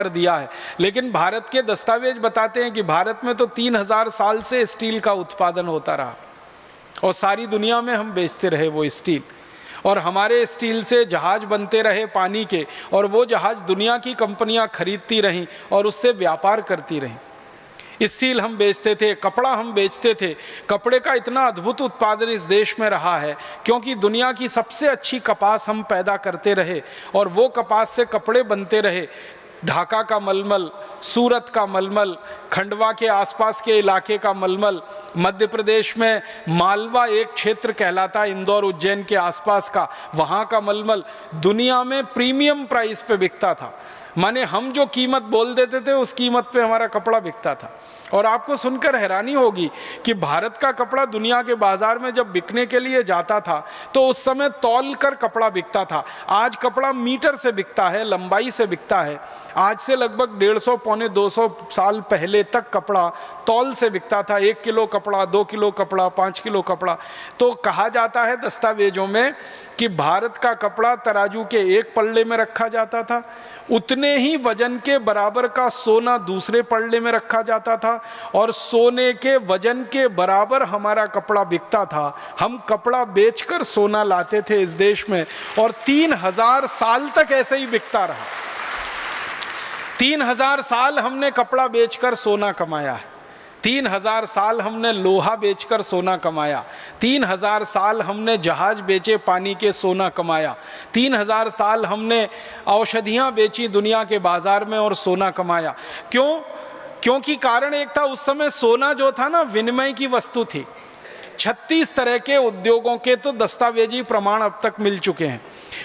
कर दिया है। लेकिन भारत के दस्तावेज बताते हैं कि भारत में तो 3000 साल से स्टील का उत्पादन होता रहा और सारी दुनिया में हम बेचते रहे वो स्टील, और हमारे स्टील से जहाज बनते रहे पानी के, और वो जहाज दुनिया की कंपनियां खरीदती रहीं और उससे व्यापार करती रहीं। स्टील हम बेचते थे, कपड़ा हम बेचते थे। कपड़े का इतना अद्भुत उत्पादन इस देश में रहा है क्योंकि दुनिया की सबसे अच्छी कपास हम पैदा करते रहे और वो कपास से कपड़े बनते रहे। ढाका का मलमल, सूरत का मलमल, खंडवा के आसपास के इलाके का मलमल, मध्य प्रदेश में मालवा एक क्षेत्र कहलाता है इंदौर उज्जैन के आसपास का, वहाँ का मलमल दुनिया में प्रीमियम प्राइस पे बिकता था। माने हम जो कीमत बोल देते थे उस कीमत पे हमारा कपड़ा बिकता था। और आपको सुनकर हैरानी होगी कि भारत का कपड़ा दुनिया के बाजार में जब बिकने के लिए जाता था तो उस समय तौल कर कपड़ा बिकता था। आज कपड़ा मीटर से बिकता है, लंबाई से बिकता है। आज से लगभग 150 पौने 200 साल पहले तक कपड़ा तौल से बिकता था। 1 किलो कपड़ा, 2 किलो कपड़ा, 5 किलो कपड़ा। तो कहा जाता है दस्तावेजों में कि भारत का कपड़ा तराजू के एक पल्ले में रखा जाता था, उतने ही वजन के बराबर का सोना दूसरे पल्ले में रखा जाता था और सोने के वजन के बराबर हमारा कपड़ा बिकता था। हम कपड़ा बेचकर सोना लाते थे इस देश में और 3000 साल तक ऐसे ही बिकता रहा। 3000 साल हमने कपड़ा बेचकर सोना कमाया है। 3000 साल हमने लोहा बेचकर सोना कमाया। 3000 साल हमने जहाज बेचे पानी के सोना कमाया। 3000 साल हमने औषधियाँ बेची दुनिया के बाजार में और सोना कमाया। क्यों? क्योंकि कारण एक था, उस समय सोना जो था ना विनिमय की वस्तु थी। 36 तरह के उद्योगों के तो दस्तावेजी प्रमाण अब तक मिल चुके हैं।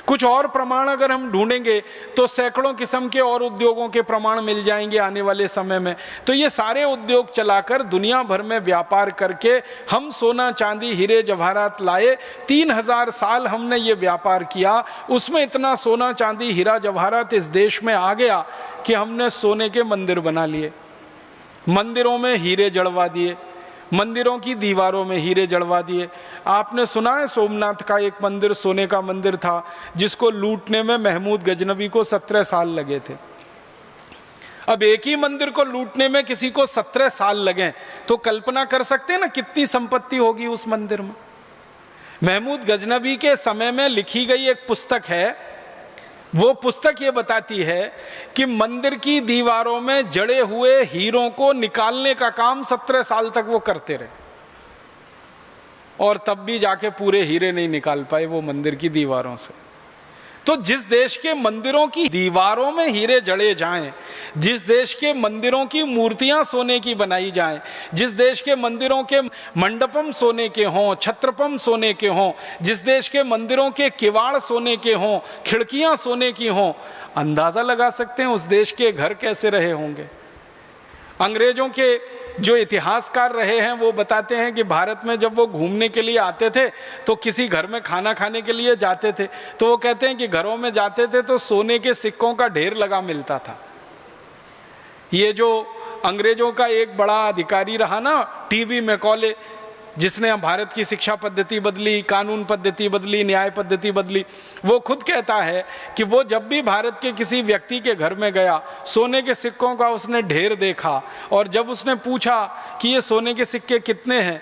कुछ और प्रमाण अगर हम ढूंढेंगे तो सैकड़ों किस्म के और उद्योगों के प्रमाण मिल जाएंगे आने वाले समय में। तो ये सारे उद्योग चलाकर दुनिया भर में व्यापार करके हम सोना चांदी हीरे जवाहरात लाए। 3000 साल हमने ये व्यापार किया, उसमें इतना सोना चांदी हीरा जवाहरात इस देश में आ गया कि हमने सोने के मंदिर बना लिए, मंदिरों में हीरे जड़वा दिए, मंदिरों की दीवारों में हीरे जड़वा दिए। आपने सुना है सोमनाथ का एक मंदिर सोने का मंदिर था जिसको लूटने में महमूद गजनवी को 17 साल लगे थे। अब एक ही मंदिर को लूटने में किसी को 17 साल लगे तो कल्पना कर सकते हैं ना कितनी संपत्ति होगी उस मंदिर में। महमूद गजनवी के समय में लिखी गई एक पुस्तक है, वो पुस्तक ये बताती है कि मंदिर की दीवारों में जड़े हुए हीरों को निकालने का काम 17 साल तक वो करते रहे और तब भी जाके पूरे हीरे नहीं निकाल पाए वो मंदिर की दीवारों से। तो जिस देश के मंदिरों की दीवारों में हीरे जड़े जाएं, जिस देश के मंदिरों की मूर्तियां सोने की बनाई जाएं, जिस देश के मंदिरों के मंडपम सोने के हों, छत्रपम सोने के हों, जिस देश के मंदिरों के किवाड़ सोने के हों, खिड़कियां सोने की हों, अंदाज़ा लगा सकते हैं उस देश के घर कैसे रहे होंगे। अंग्रेजों के जो इतिहासकार रहे हैं वो बताते हैं कि भारत में जब वो घूमने के लिए आते थे तो किसी घर में खाना खाने के लिए जाते थे तो वो कहते हैं कि घरों में जाते थे तो सोने के सिक्कों का ढेर लगा मिलता था। ये जो अंग्रेजों का एक बड़ा अधिकारी रहा ना टीवी मैकॉले, जिसने भारत की शिक्षा पद्धति बदली, कानून पद्धति बदली, न्याय पद्धति बदली, वो खुद कहता है कि वो जब भी भारत के किसी व्यक्ति के घर में गया सोने के सिक्कों का उसने ढेर देखा और जब उसने पूछा कि ये सोने के सिक्के कितने हैं